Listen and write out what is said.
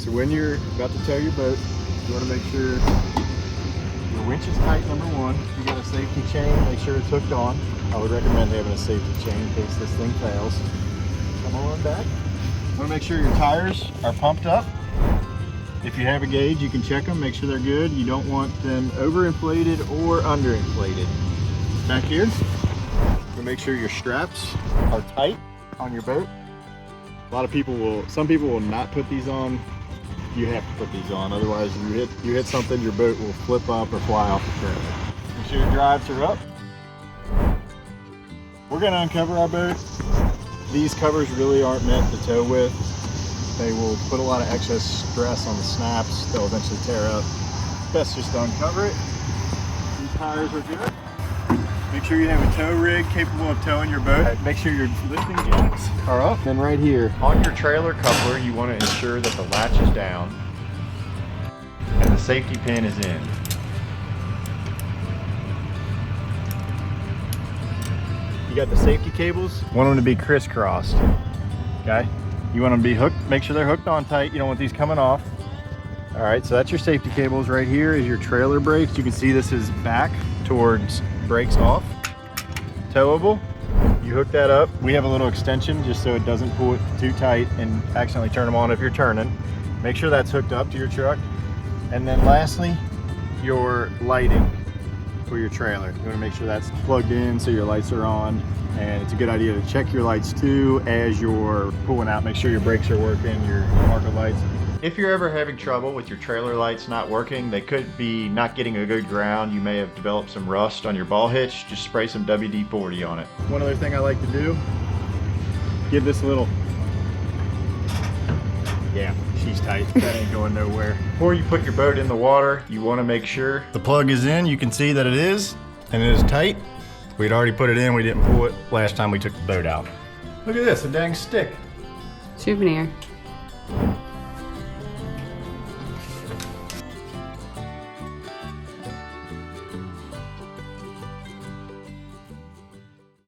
So when you're about to tow your boat, you want to make sure your winch is tight, number one. You got a safety chain, make sure it's hooked on. I would recommend having a safety chain in case this thing fails. Come on back. You want to make sure your tires are pumped up. If you have a gauge, you can check them, make sure they're good. You don't want them overinflated or underinflated. Back here, you make sure your straps are tight on your boat. Some people will not put these on. You have to put these on, otherwise you hit something, your boat will flip up or fly off the trailer. Make sure your drives are up. We're gonna uncover our boat. These covers really aren't meant to tow with. They will put a lot of excess stress on the snaps. They'll eventually tear up. Best just to uncover it. These tires are good. Make sure you have a tow rig capable of towing your boat. Make sure your lifting jacks are up. And right here, on your trailer coupler, you want to ensure that the latch is down and the safety pin is in. You got the safety cables. Want them to be crisscrossed, okay? You want them to be hooked, make sure they're hooked on tight. You don't want these coming off. All right, so that's your safety cables. Right here is your trailer brakes. You can see this is back towards brakes off. Towable, you hook that up. We have a little extension just so it doesn't pull it too tight and accidentally turn them on if you're turning. Make sure that's hooked up to your truck. And then lastly, your lighting for your trailer. You wanna make sure that's plugged in so your lights are on. And it's a good idea to check your lights too as you're pulling out. Make sure your brakes are working, your marker lights. If you're ever having trouble with your trailer lights not working, they could be not getting a good ground. You may have developed some rust on your ball hitch. Just spray some WD-40 on it. One other thing I like to do, give this a little, yeah, she's tight. That ain't going nowhere. Before you put your boat in the water, you want to make sure the plug is in. You can see that it is, and it is tight. We'd already put it in, we didn't pull it last time we took the boat out. Look at this, a dang stick. Souvenir.